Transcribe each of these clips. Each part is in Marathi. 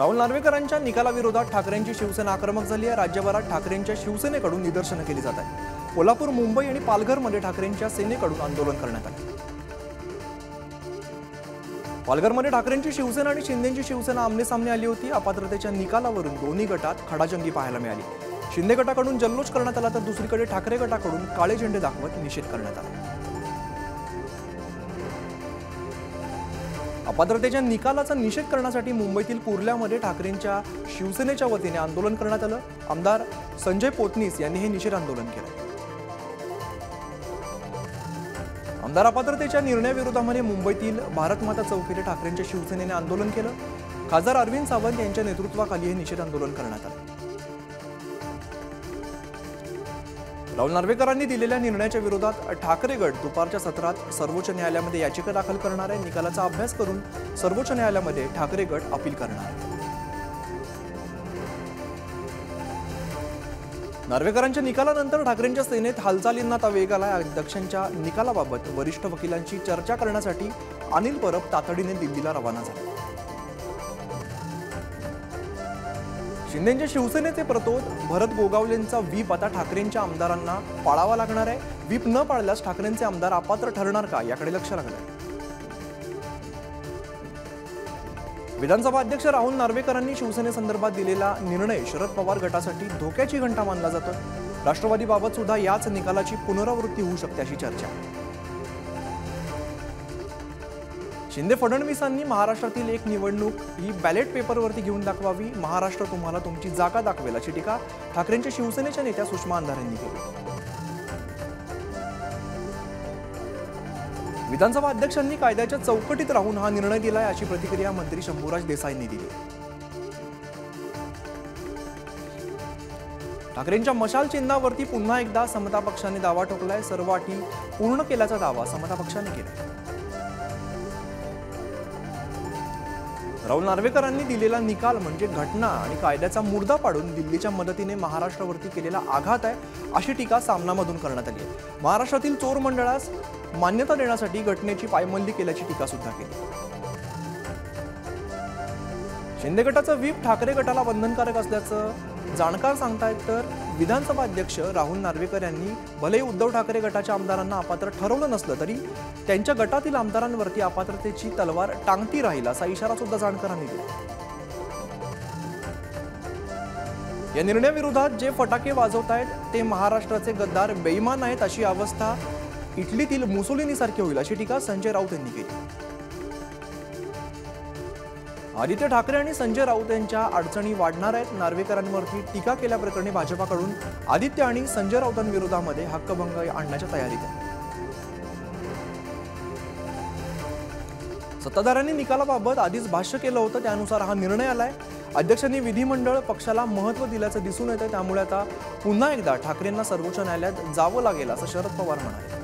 राहुल नार्वेकरांच्या निकालाविरोधात ठाकरेंची शिवसेना आक्रमक झाली आहे। राज्यभरात ठाकरेंच्या शिवसेनेकडून निदर्शनं केली जात आहेत। कोल्हापूर, मुंबई आणि पालघरमध्ये ठाकरेंच्या सेनेकडून आंदोलन करण्यात आले। पालघरमध्ये ठाकरेंची शिवसेना आणि शिंदेची शिवसेना आमने-सामने आली होती। अपात्रतेच्या निकालावरून दोन्ही गटात खडाजंगी पाहायला मिळाली। शिंदे गटाकडून जल्लोष करण्यात आला तर दुसरीकडे ठाकरे गटाकडून काळे झेंडे दाखवत निषेध करण्यात आला। अपात्रतेच्या निकालाचा निषेध करण्यासाठी मुंबईतील कुर्ल्यामध्ये ठाकरेंच्या शिवसेनेच्या वतीने आंदोलन करण्यात आलं। आमदार संजय पोतनीस यांनी हे निषेध आंदोलन केलं। आमदार अपात्रतेच्या निर्णयाविरोधामध्ये मुंबईतील भारत माता चौक येथे ठाकरेंच्या शिवसेनेने आंदोलन केलं। खासदार अरविंद सावंत यांच्या नेतृत्वाखाली हे निषेध आंदोलन करण्यात आलं। राहुल नार्वेकरांनी दिलेल्या निर्णयाच्या विरोधात ठाकरे गट दुपारच्या सत्रात सर्वोच्च न्यायालयामध्ये याचिका दाखल करणार आहे। निकालाचा अभ्यास करून सर्वोच्च न्यायालयामध्ये ठाकरे गट अपील करणार आहे। नार्वेकरांच्या निकालानंतर ठाकरेंच्या सेनेत हालचालींना आता वेग आलाय। अध्यक्षांच्या निकालाबाबत वरिष्ठ वकिलांची चर्चा करण्यासाठी अनिल परब तातडीने दिल्लीला रवाना झाले। शिंदेच्या शिवसेनेचे प्रतोद भरत गोगावलेंचा व्हीप आता ठाकरेंच्या आमदारांना पाळावा लागणार आहे। व्हीप न पाळल्यास ठाकरेंचे आमदार अपात्र ठरणार का याकडे लक्ष लागलं आहे। विधानसभा अध्यक्ष राहुल नार्वेकरांनी शिवसेनेसंदर्भात दिलेला निर्णय शरद पवार गटासाठी धोक्याची घंटा मानला जातो। राष्ट्रवादीबाबत सुद्धा याच निकालाची पुनरावृत्ती होऊ शकते अशी चर्चा। शिंदे फडणवीसांनी महाराष्ट्रातील एक निवडणूक ही बॅलेट पेपरवरती घेऊन दाखवावी। महाराष्ट्र तुम्हाला तुमची जागा दाखवेल अशी टीका ठाकरेंच्या शिवसेनेच्या नेत्या सुषमा अंधारे यांनी केली। विधानसभा अध्यक्षांनी कायद्याच्या चौकटीत राहून हा निर्णय दिलाय अशी प्रतिक्रिया मंत्री शंभूराज देसाईंनी दिली। ठाकरेंच्या मशाल चिन्हावरती पुन्हा एकदा समता पक्षाने दावा ठोकलाय। सर्व अटी पूर्ण केल्याचा दावा समता पक्षाने केला। राहुल नार्वेकरांनी दिलेला निकाल म्हणजे घटना आणि कायद्याचा मुर्दा पाडून दिल्लीच्या मदतीने महाराष्ट्रावरती केलेला आघात आहे अशी टीका सामनामधून करण्यात आली आहे। महाराष्ट्रातील चोर मंडळास मान्यता देण्यासाठी घटनेची पायमल्ली केल्याची टीका सुद्धा केली। शिंदे गटाचा व्हीप ठाकरे गटाला बंधनकारक असल्याचं जाणकार सांगतायत तर विधानसभा अध्यक्ष राहुल नार्वेकर यांनी भले उद्धव ठाकरे गटाच्या आमदारांना अपात्र ठरवलं नसलं तरी त्यांच्या गटातील आमदारांवरती अपात्रतेची तलवार टांगती राहील असा इशारा सुद्धा जाणकारांनी दिला। या निर्णयाविरोधात जे फटाके वाजवतायत ते महाराष्ट्राचे गद्दार बेईमान आहेत अशी अवस्था इटलीतील मुसोलिनीसारखी होईल अशी टीका संजय राऊत यांनी केली। आदित्य ठाकरे आणि संजय राऊत यांच्या अडचणी वाढणार आहेत। नार्वेकरांवरती टीका केल्याप्रकरणी भाजपाकडून आदित्य आणि संजय राऊतांविरोधामध्ये हक्कभंग आणण्याच्या तयारीत आहे। सत्ताधाऱ्यांनी निकालाबाबत आधीच भाष्य केलं होतं त्यानुसार हा निर्णय आलाय। अध्यक्षांनी विधिमंडळ पक्षाला महत्त्व दिल्याचं दिसून येतं त्यामुळे आता पुन्हा एकदा ठाकरेंना सर्वोच्च न्यायालयात जावं लागेल असं शरद पवार म्हणाले।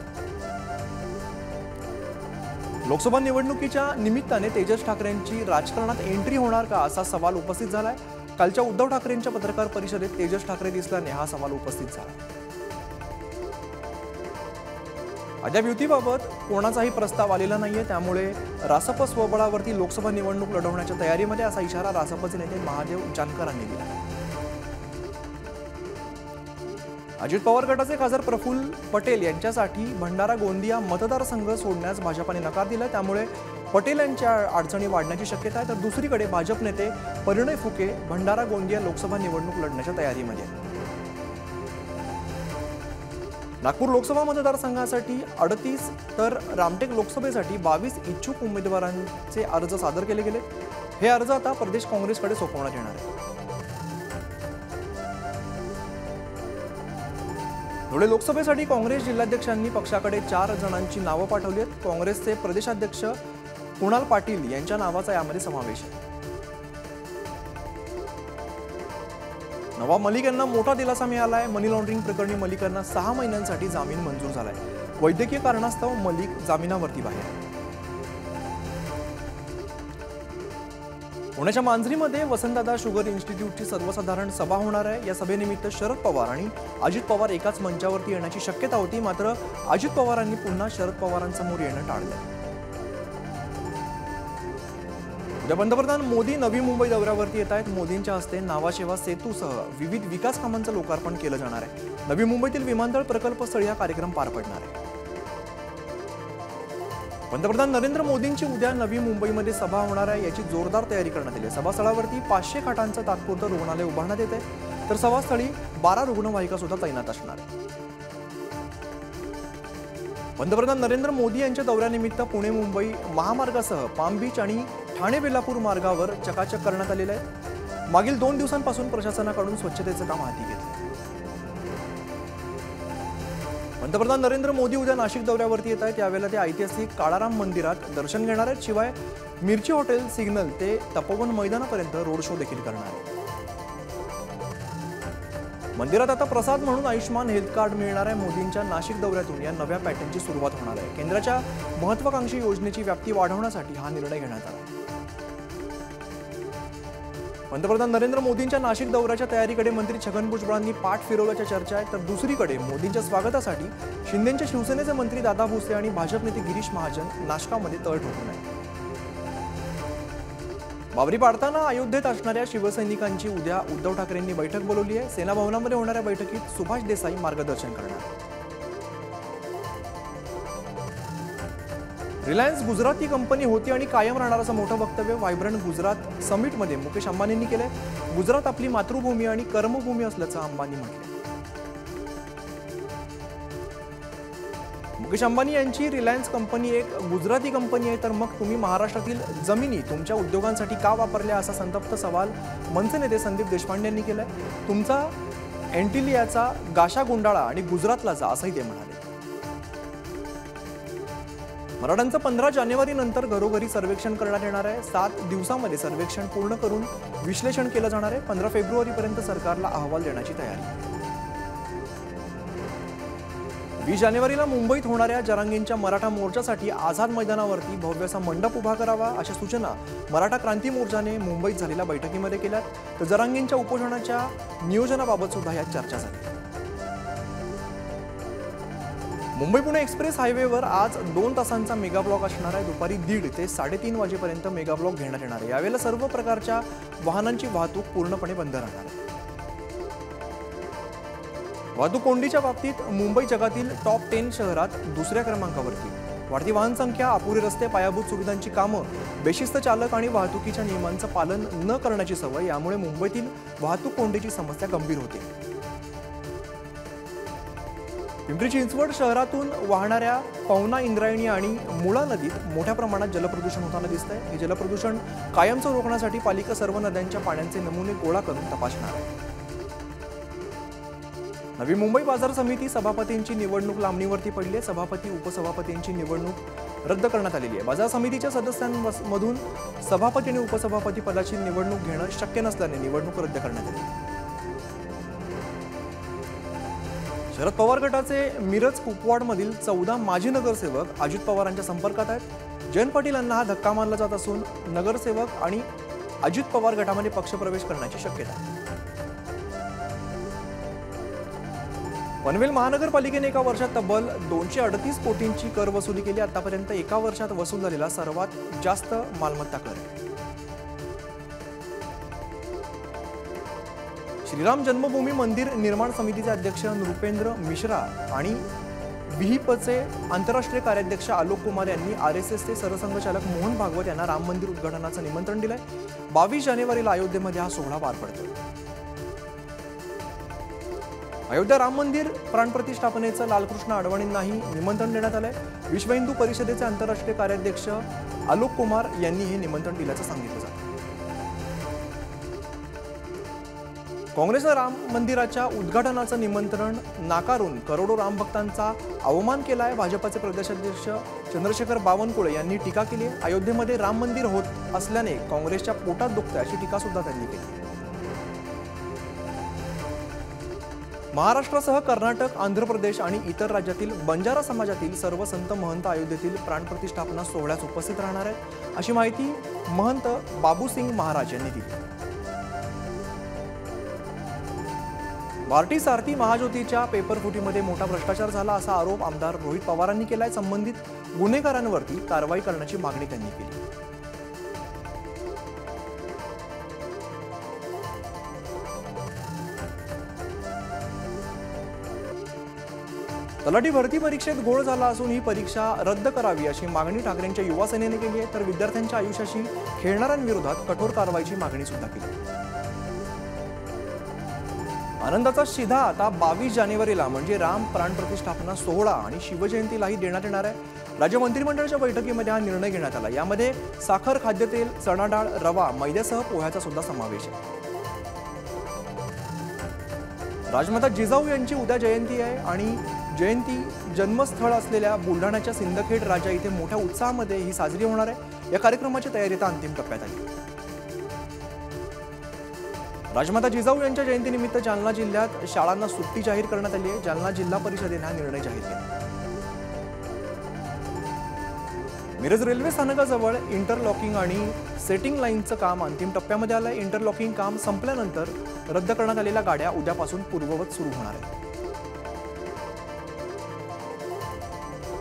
लोकसभा निवडणुकीच्या निमित्ताने तेजस ठाकरेंची राजकारणात एंट्री होणार का असा सवाल उपस्थित झालाय। कालच्या उद्धव ठाकरेंच्या पत्रकार परिषदेत तेजस ठाकरे दिसल्याने हा सवाल उपस्थित झाला। अद्याप युतीबाबत कोणाचाही प्रस्ताव आलेला नाहीये त्यामुळे रासप स्वबळावरती लोकसभा निवडणूक लढवण्याच्या तयारीमध्ये असा इशारा रासपचे नेते महादेव जानकरांनी दिला। अजित पवार गटाचे खासदार प्रफुल्ल पटेल यांच्यासाठी भंडारा गोंदिया मतदारसंघ सोडण्यास भाजपाने नकार दिला त्यामुळे पटेल यांच्या अडचणी वाढण्याची शक्यता आहे तर दुसरीकडे भाजप नेते परिणय फुके भंडारा गोंदिया लोकसभा निवडणूक लढण्याच्या तयारीमध्ये आहेत। नागपूर लोकसभा मतदारसंघासाठी 38 तर रामटेक लोकसभेसाठी 22 इच्छुक उमेदवारांचे अर्ज सादर केले गेले। हे अर्ज आता प्रदेश काँग्रेसकडे सोपवण्यात येणार आहे। धुळे लोकसभेसाठी काँग्रेस जिल्हाध्यक्षांनी पक्षाकडे 4 जणांची नावं पाठवली आहेत। काँग्रेसचे प्रदेशाध्यक्ष कुणाल पाटील यांच्या नावाचा यामध्ये समावेश आहे। नवाब मलिक यांना मोठा दिलासा मिळालाय। मनी लॉन्ड्रिंग प्रकरणी मलिक यांना 6 महिन्यांसाठी जामीन मंजूर झालाय। वैद्यकीय कारणास्तव मलिक जामिनावरती बाहेर आहे। पुण्याच्या मांजरीमध्ये वसंतदादा शुगर इन्स्टिट्यूटची सर्वसाधारण सभा होणार आहे। या सभेनिमित्त शरद पवार आणि अजित पवार एकाच मंचावरती येण्याची शक्यता होती मात्र अजित पवारांनी पुन्हा शरद पवारांसमोर येणं टाळलं। उद्या पंतप्रधान मोदी नवी मुंबई दौऱ्यावरती येत आहेत। मोदींच्या हस्ते नावाशेवा सेतूसह विविध विकास कामांचं लोकार्पण केलं जाणार आहे। नवी मुंबईतील विमानतळ प्रकल्पस्थळी हा कार्यक्रम पार पडणार आहे। पंतप्रधान नरेंद्र मोदींची उद्या नवी मुंबईमध्ये सभा होणार आहे, याची जोरदार तयारी करण्यात आली आहे। सभास्थळावरती 500 खाटांचं तात्पुरतं रुग्णालय उभारण्यात येत आहे, तर सभास्थळी 12 रुग्णवाहिका सुद्धा तैनात असणार आहे। पंतप्रधान नरेंद्र मोदी यांच्या दौऱ्यानिमित्त पुणे मुंबई महामार्गासह पाम बीच आणि ठाणे बेलापूर मार्गावर चकाचक करण्यात आलेलं आहे। मागील 2 दिवसांपासून प्रशासनाकडून स्वच्छतेचं काम हाती घेतलं। पंतप्रधान नरेंद्र मोदी उद्या नाशिक दौऱ्यावरती येत आहेत। यावेळेला ते ऐतिहासिक काळाराम मंदिरात दर्शन घेणार आहेत। शिवाय मिरची हॉटेल सिग्नल ते तपोवन मैदानापर्यंत रोड शो देखील करणार आहेत। मंदिरात आता प्रसाद म्हणून आयुष्मान हेल्थ कार्ड मिळणार आहे। मोदींच्या नाशिक दौऱ्यातून या नव्या पॅटर्नची सुरुवात होणार आहे। केंद्राच्या महत्त्वाकांक्षी योजनेची व्याप्ती वाढवण्यासाठी हा निर्णय घेण्यात आला आहे। पंतप्रधान नरेंद्र मोदींच्या नाशिक दौऱ्याच्या तयारीकडे मंत्री छगन भुजबळांनी पाठ फिरवल्याच्या चर्चा आहेत, तर दुसरीकडे मोदींच्या स्वागतासाठी शिंदेंच्या शिवसेनेचे मंत्री दादा भुसे आणि भाजप नेते गिरीश महाजन नाशकामध्ये तळ ठोकून आहेत। बाबरी पाडताना अयोध्येत असणाऱ्या शिवसैनिकांची उद्या उद्धव ठाकरेंनी बैठक बोलवली आहे। सेना भवनामध्ये होणाऱ्या बैठकीत सुभाष देसाई मार्गदर्शन करणार। रिलायन्स गुजरात ही कंपनी होती आणि कायम राहणार असं मोठं वक्तव्य व्हायब्रंट गुजरात समिटमध्ये मुकेश अंबानींनी केलंय। गुजरात आपली मातृभूमी आणि कर्मभूमी असल्याचं अंबानी म्हटलंय। मुकेश अंबानी यांची रिलायन्स कंपनी एक गुजराती कंपनी आहे, तर मग तुम्ही महाराष्ट्रातील जमिनी तुमच्या उद्योगांसाठी का वापरल्या असा संतप्त सवाल मनसे नेते संदीप देशपांडे यांनी केलाय। तुमचा एंटिलियाचा गाशा गुंडाळा आणि गुजरातला जा असंही ते म्हणाले। मराठ्यांचं 15 जानेवारी नंतर घरोघरी सर्वेक्षण करण्यात येणार आहे। 7 दिवसांमध्ये सर्वेक्षण पूर्ण करून विश्लेषण केलं जाणार आहे। 15 फेब्रुवारीपर्यंत सरकारला अहवाल देण्याची तयारी। 20 जानेवारीला मुंबईत होणाऱ्या जरांगेंच्या मराठा मोर्चासाठी आझाद मैदानावरती भव्य असा मंडप उभा करावा अशा सूचना मराठा क्रांती मोर्चाने मुंबईत झालेल्या बैठकीमध्ये केल्यात, तर जरांगेंच्या उपोषणाच्या नियोजनाबाबत सुद्धा यात चर्चा झाली। मुंबई पुणे एक्सप्रेस हायवेवर आज 2 तासांचा मेगा ब्लॉक असणार आहे। दुपारी 1:30 ते 3:30 वाजेपर्यंत मेगा ब्लॉक घेण्यात येणार आहे। यावेळेला सर्व प्रकारच्या वाहनांची वाहतूक पूर्णपणे बंद राहणार आहे। वाहतूक कोंडीच्या बाबतीत मुंबई जगातील टॉप 10 शहरात दुसऱ्या क्रमांकावरती। वाढती वाहन संख्या, अपुरे रस्ते, पायाभूत सुविधांची कामं, बेशिस्त चालक आणि वाहतुकीच्या नियमांचं पालन न करण्याची सवय यामुळे मुंबईतील वाहतूक कोंडीची समस्या गंभीर होते। पिंपरी चिंचवड शहरातून वाहणाऱ्या पवना, इंद्रायणी आणि मुळा नदीत मोठ्या प्रमाणात जलप्रदूषण होताना दिसतंय। हे जलप्रदूषण कायमचं रोखण्यासाठी पालिका सर्व नद्यांच्या पाण्याचे नमुने गोळा करून तपासणार आहे। नवी मुंबई बाजार समिती सभापतींची निवडणूक लांबणीवरती पडली आहे। सभापती उपसभापतींची निवडणूक रद्द करण्यात आलेली आहे। बाजार समितीच्या सदस्यांमधून सभापती आणि उपसभापती पदाची निवडणूक घेणं शक्य नसल्याने निवडणूक रद्द करण्यात आली। शरद पवार गटाचे मिरज कुपवाडमधील 14 माजी नगरसेवक अजित पवारांच्या संपर्कात आहेत। जयंत पाटील यांना हा धक्का मानला जात असून नगरसेवक आणि अजित पवार गटामध्ये पक्षप्रवेश करण्याची शक्यता आहे। पनवेल महानगरपालिकेने एका वर्षात तब्बल 238 कोटींची कर वसुली केली। आतापर्यंत एका वर्षात वसूल झालेला सर्वात जास्त मालमत्ता कर आहे। श्रीराम जन्मभूमी मंदिर निर्माण समितीचे अध्यक्ष नृपेंद्र मिश्रा आणि विहिपचे आंतरराष्ट्रीय कार्याध्यक्ष आलोक कुमार यांनी RSSचे सरसंघचालक मोहन भागवत यांना राम मंदिर उद्घाटनाचं निमंत्रण दिलंय। 22 जानेवारीला अयोध्येमध्ये हा सोहळा पार पडतो। अयोध्या राम मंदिर प्राणप्रतिष्ठापनेचं लालकृष्ण अडवाणींनाही निमंत्रण देण्यात आलंय। विश्व हिंदू परिषदेचे आंतरराष्ट्रीय कार्याध्यक्ष आलोक कुमार यांनी हे निमंत्रण दिल्याचं सांगितलं जातं। काँग्रेसनं राम मंदिराच्या उद्घाटनाचं निमंत्रण नाकारून करोडो रामभक्तांचा अवमान केलाय। भाजपचे प्रदेशाध्यक्ष चंद्रशेखर बावनकुळे यांनी टीका केली आहे। अयोध्येमध्ये राम मंदिर होत असल्याने काँग्रेसच्या पोटात दुखतंय अशी टीका सुद्धा त्यांनी केली। महाराष्ट्रासह कर्नाटक, आंध्र प्रदेश आणि इतर राज्यातील बंजारा समाजातील सर्व संत महंत अयोध्येतील प्राणप्रतिष्ठापना सोहळ्यास उपस्थित राहणार आहेत अशी माहिती महंत बाबूसिंग महाराज यांनी दिली। भारती सारथी महाज्योतीच्या पेपरफुटीमध्ये मोठा भ्रष्टाचार झाला असा आरोप आमदार रोहित पवारांनी केलाय। संबंधित गुन्हेगारांवरती कारवाई करण्याची मागणी त्यांनी केली। तलाठी भरती परीक्षेत घोळ झाला असून ही परीक्षा रद्द करावी अशी मागणी ठाकरेंच्या युवा सेनेने केली आहे, तर विद्यार्थ्यांच्या आयुष्याशी खेळणाऱ्यांविरोधात कठोर कारवाईची मागणी सुद्धा केली. आनंदाचा शिधा आता 22 जानेवारीला म्हणजे राम प्राण प्रतिष्ठापना सोहळा आणि शिवजयंतीलाही देण्यात येणार आहे. राज्य मंत्रिमंडळाच्या बैठकीमध्ये हा निर्णय घेण्यात आला. यामध्ये साखर, खाद्यतेल, चणा डाळ, रवा, मैद्यासह पोह्याचा सुद्धा समावेश आहे. राजमाता जिजाऊ यांची उद्या जयंती आहे आणि जयंती जन्मस्थळ असलेल्या बुलढाण्याच्या सिंदखेड राजा इथे मोठ्या उत्साहामध्ये ही साजरी होणार आहे. या कार्यक्रमाची तयारी आता अंतिम टप्प्यात आली. राजमाता जिजाऊ यांच्या जयंतीनिमित्त जालना जिल्ह्यात शाळांना सुट्टी जाहीर करण्यात आली आहे. जालना जिल्हा परिषदेने हा निर्णय जाहीर केला. मिरज रेल्वे स्थानकाजवळ इंटरलॉकिंग आणि सेटिंग लाईनचं काम अंतिम टप्प्यामध्ये आलंय. इंटरलॉकिंग काम संपल्यानंतर रद्द करण्यात आलेल्या गाड्या उद्यापासून पूर्ववत सुरू होणार आहेत.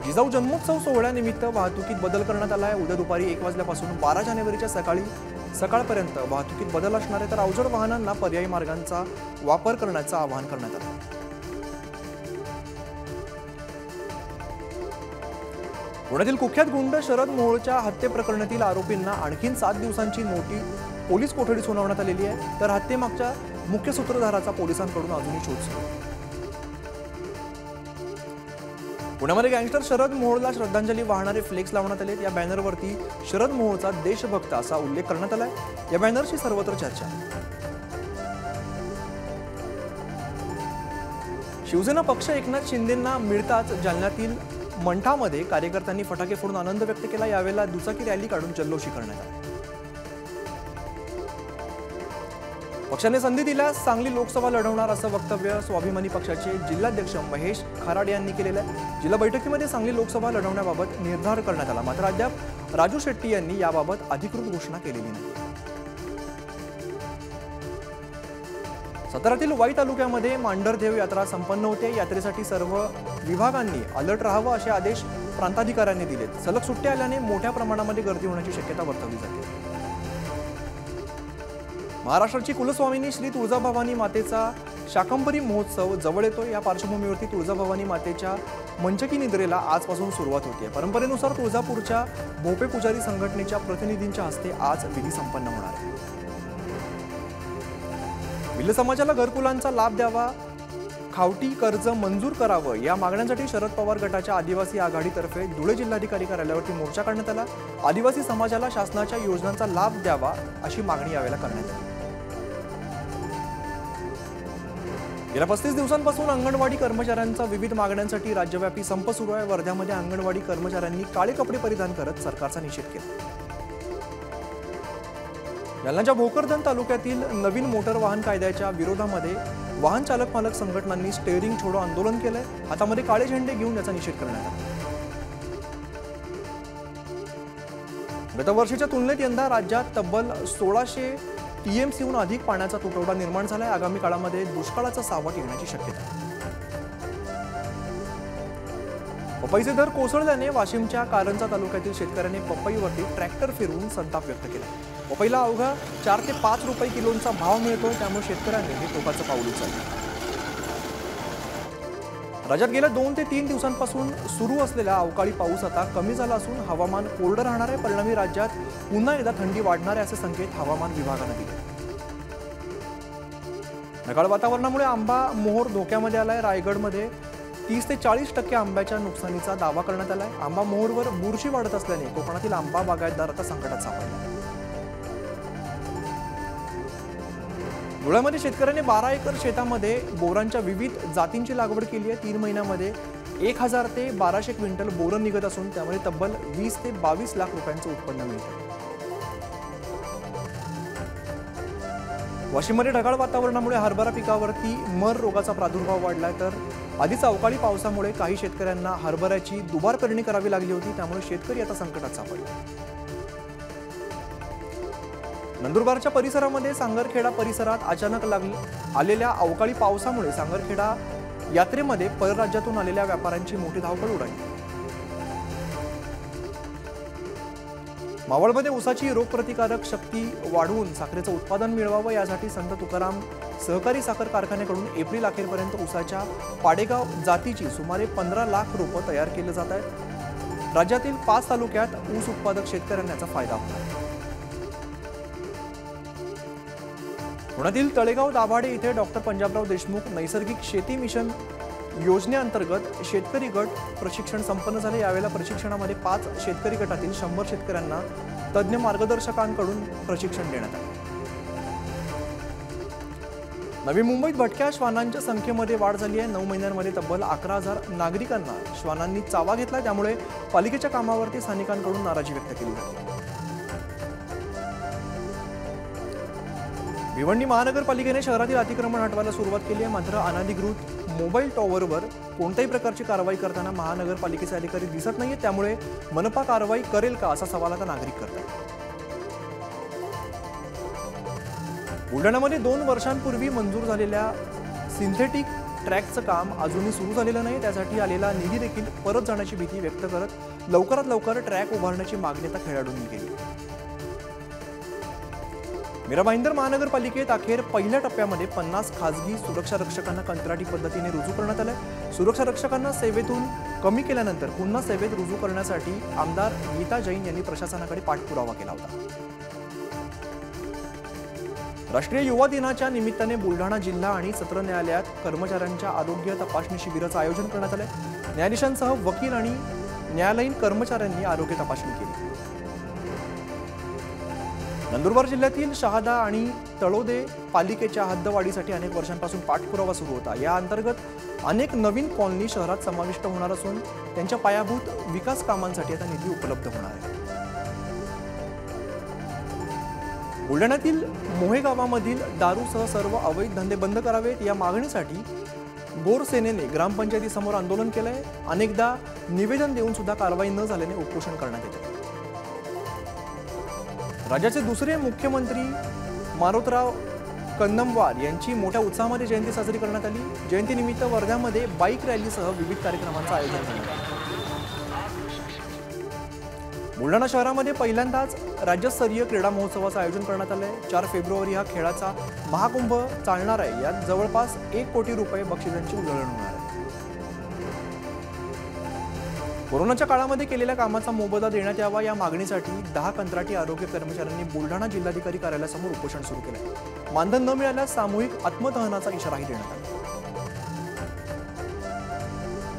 जिजाऊ जन्मोत्सव सोहळ्यानिमित्त वाहतुकीत बदल करण्यात आला आहे. उद्या दुपारी 1 वाजल्यापासून 12 जानेवारीच्या सकाळपर्यंत वाहतुकीत बदल असणार आहे, तर अवजड वाहनांना पर्यायी मार्गांचा वापर करण्याचं आवाहन करण्यात आलं. पुण्यातील कुख्यात गुंड शरद मोहोळच्या हत्येप्रकरणातील आरोपींना आणखी 7 दिवसांची पोलीस कोठडी सुनावण्यात आलेली आहे, तर हत्येमागच्या मुख्य सूत्रधाराचा पोलिसांकडून अजूनही शोध सुरू आहे. पुण्यामध्ये गँगस्टर शरद मोहोळला श्रद्धांजली वाहणारे फ्लेक्स लावण्यात आले. या बॅनरवरती शरद मोहोळचा देशभक्त असा उल्लेख करण्यात आलाय. या बॅनरची सर्वत्र चर्चा. शिवसेना पक्ष एकनाथ शिंदेंना मिळताच जालन्यातील मंठामध्ये कार्यकर्त्यांनी फटाके फोडून आनंद व्यक्त केला. यावेळेला दुचाकी रॅली काढून जल्लोषी करण्यात आली. पक्षाने संधी दिल्यास सांगली लोकसभा लढवणार असं वक्तव्य स्वाभिमानी पक्षाचे जिल्हाध्यक्ष महेश खराडे यांनी केलेलं आहे. जिल्हा बैठकीमध्ये सांगली लोकसभा लढवण्याबाबत निर्धार करण्यात आला, मात्र अद्याप राजू शेट्टी यांनी याबाबत अधिकृत घोषणा केलेली नाही. साताऱ्यातील वाई तालुक्यामध्ये मांढरदेव यात्रा संपन्न होते. यात्रेसाठी सर्व विभागांनी अलर्ट राहावं असे आदेश प्रांताधिकाऱ्यांनी दिलेत. सलग सुट्ट्या आल्याने मोठ्या प्रमाणामध्ये गर्दी होण्याची शक्यता वर्तवली जाते. महाराष्ट्राची कुलस्वामिनी श्री तुळजाभवानी मातेचा शाकंभरी महोत्सव जवळ येतो. या पार्श्वभूमीवरती तुळजाभवानी मातेच्या मंचकी निद्रेला आजपासून सुरुवात होते. परंपरेनुसार तुळजापूरच्या भोपे पुजारी संघटनेच्या प्रतिनिधींच्या हस्ते आज विधी संपन्न होणार आहे. भिल्ल समाजाला घरकुलांचा लाभ द्यावा, खावटी कर्ज मंजूर करावं या मागण्यांसाठी शरद पवार गटाच्या आदिवासी आघाडीतर्फे धुळे जिल्हाधिकारी कार्यालयावरती मोर्चा काढण्यात आला. आदिवासी समाजाला शासनाच्या योजनांचा लाभ द्यावा अशी मागणी यावेळेला करण्यात आली. गेल्या 35 दिवसांपासून अंगणवाडी कर्मचाऱ्यांचा विविध मागण्यांसाठी राज्यव्यापी संप सुरू आहे. वर्ध्यामध्ये अंगणवाडी कर्मचाऱ्यांनी काळे कपडे परिधान करत सरकारचा निषेध केला. जालन्याच्या भोकरदन तालुक्यातील नवीन मोटर वाहन कायद्याच्या विरोधामध्ये वाहन चालक मालक संघटनांनी स्टेअरिंग छोडो आंदोलन केलंय. हातामध्ये काळे झेंडे घेऊन याचा निषेध करण्यात आला. गतवर्षीच्या तुलनेत यंदा राज्यात तब्बल 1600 टीएमसीहून अधिक पाण्याचा तुटवडा निर्माण झालाय. आगामी काळामध्ये दुष्काळाचा सावट येण्याची शक्यता आहे. पपईचे दर कोसळल्याने वाशिमच्या कारंजा तालुक्यातील शेतकऱ्यांनी पपईवरती ट्रॅक्टर फिरवून संताप व्यक्त केला. पपईला अवघा 4 ते 5 रुपये किलोचा भाव मिळतो, त्यामुळे शेतकऱ्यांनी हे टोकाचं पाऊल उचललं. राज्यात गेल्या 2 ते 3 दिवसांपासून सुरू असलेला अवकाळी पाऊस आता कमी झाला असून हवामान कोरडं राहणार आहे. परिणामी राज्यात पुन्हा एकदा थंडी वाढणार आहे असे संकेत हवामान विभागाने दिले. ढगाळ वातावरणामुळे आंबा मोहोर धोक्यामध्ये आलाय. रायगडमध्ये 30 ते 40% आंब्याच्या नुकसानीचा दावा करण्यात आलाय. आंबा मोहोरवर बुरशी वाढत असल्याने कोकणातील आंबा बागायतदार आता संकटात सापडला. धुळ्यामध्ये शेतकऱ्यांनी 12 एकर शेतामध्ये बोरांच्या विविध जातींची लागवड केली आहे. 3 महिन्यामध्ये 1000 ते 1200 क्विंटल बोरं निघत असून त्यामध्ये तब्बल 20 ते 22 लाख रुपयांचं उत्पन्न मिळतं. वाशिममध्ये ढगाळ वातावरणामुळे हरभरा पिकावरती मर रोगाचा प्रादुर्भाव वाढलाय, तर आधीच अवकाळी पावसामुळे काही शेतकऱ्यांना हरभऱ्याची दुबार पेरणी करावी लागली होती, त्यामुळे शेतकरी आता संकटात सापडले. नंदुरबारच्या परिसरामध्ये सांगरखेडा परिसरात अचानक आलेल्या अवकाळी पावसामुळे सांगरखेडा यात्रेमध्ये परराज्यातून आलेल्या व्यापाऱ्यांची मोठी धावपळ उडाली. मावळमध्ये ऊसाची रोगप्रतिकारक शक्ती वाढवून साखरेचं उत्पादन मिळवावं यासाठी संत तुकाराम सहकारी साखर कारखान्याकडून एप्रिल अखेरपर्यंत ऊसाच्या पाडेगाव जातीची सुमारे 15 लाख रोपं तयार केली जात आहेत। राज्यातील 5 तालुक्यात ऊस उत्पादक शेतकऱ्यांना याचा फायदा होणार आहे। पुण्यातील तळेगाव दाभाडे इथे डॉक्टर पंजाबराव देशमुख नैसर्गिक शेती मिशन योजनेअंतर्गत शेतकरी गट प्रशिक्षण संपन्न झाले। यावेळेला प्रशिक्षणामध्ये 5 शेतकरी गटातील 100 शेतकऱ्यांना तज्ञ मार्गदर्शकांकडून प्रशिक्षण देण्यात आले। नवी मुंबईत भटक्या श्वानांच्या संख्येमध्ये वाढ झाली आहे। 9 महिन्यांमध्ये तब्बल 11,000 नागरिकांना श्वानांनी चावा घेतला, त्यामुळे पालिकेच्या कामावरती स्थानिकांकडून नाराजी व्यक्त केली जाते। भिवंडी महानगरपालिकेने शहरातील अतिक्रमण हटवायला सुरुवात केली आहे, मात्र अनधिकृत मोबाईल टॉवरवर कोणत्याही प्रकारची कारवाई करताना महानगरपालिकेचे अधिकारी दिसत नाहीत, त्यामुळे मनपा कारवाई करेल का असा सवाल आता नागरिक करतात। बुलढाण्यामध्ये 2 वर्षांपूर्वी मंजूर झालेल्या सिंथेटिक ट्रॅकचं काम अजूनही सुरू झालेलं नाही, त्यासाठी आलेला निधी देखील परत जाण्याची भीती व्यक्त करत लवकरात लवकर ट्रॅक उभारण्याची मागणी आता खेळाडूंनी केली। मीरा भाईंदर महानगरपालिकेत अखेर पहिल्या टप्प्यामध्ये 50 खासगी सुरक्षा रक्षकांना कंत्राटी पद्धतीने रुजू करण्यात आले। सुरक्षा रक्षकांना सेवेतून कमी केल्यानंतर पुन्हा सेवेत रुजू करण्यासाठी आमदार गीता जैन यांनी प्रशासनाकडे पाठपुरावा केला होता। राष्ट्रीय युवा दिनाच्या निमित्ताने बुलढाणा जिल्हा आणि सत्र न्यायालयात कर्मचाऱ्यांच्या आरोग्य तपासणी शिबिराचं आयोजन करण्यात आले। न्यायाधीशांसह वकील आणि न्यायालयीन कर्मचाऱ्यांनी आरोग्य तपासणी केली। नंदुरबार जिल्ह्यातील शहादा आणि तळोदे पालिकेच्या हद्दवाढीसाठी अनेक वर्षांपासून पाठपुरावा सुरू होता। या अंतर्गत अनेक नवीन कॉलनी शहरात समाविष्ट होणार असून त्यांच्या पायाभूत विकास कामांसाठी आता निधी उपलब्ध होणार आहे। बुलढाण्यातील मोहे गावामधील दारूसह सर्व अवैध धंदे बंद करावेत या मागणीसाठी गोरसेनेने ग्रामपंचायतीसमोर आंदोलन केलंय। अनेकदा निवेदन देऊन सुद्धा कारवाई न झाल्याने उपोषण करण्यात येते। राज्याचे दुसरे मुख्यमंत्री मारोतराव कन्नमवार यांची मोठ्या उत्साहामध्ये जयंती साजरी करण्यात आली। जयंतीनिमित्त वर्ध्यामध्ये बाईक रॅलीसह विविध कार्यक्रमांचं आयोजन करण्यात आलं। बुलढाणा शहरामध्ये पहिल्यांदाच राज्यस्तरीय क्रीडा महोत्सवाचं आयोजन करण्यात आलंय। 4 फेब्रुवारी हा खेळाचा महाकुंभ चालणार आहे। यात जवळपास 1 कोटी रुपये बक्षिसांची उधळण होणार आहे। कोरोनाच्या काळामध्ये केलेल्या कामाचा मोबदला देण्यात यावा या मागणीसाठी 10 कंत्राटी आरोग्य कर्मचाऱ्यांनी बुलढाणा जिल्हाधिकारी कार्यालयासमोर उपोषण सुरू केलंय। मानधन न मिळाल्यास सामूहिक आत्मदहनाचा इशाराही देण्यात आला।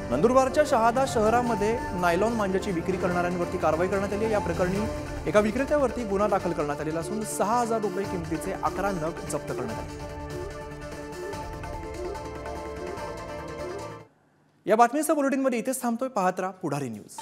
नंदुरबारच्या शहादा शहरामध्ये नायलॉन मांजाची विक्री करणाऱ्यांवरती कारवाई करण्यात आली। या प्रकरणी एका विक्रेत्यावरती गुन्हा दाखल करण्यात आलेला असून 6,000 रुपये किमतीचे 11 नग जप्त करण्यात आले। या बातमीच्या बुलेटिनमध्ये इथेच थांबतोय। पाहत राहा पुढारी न्यूज।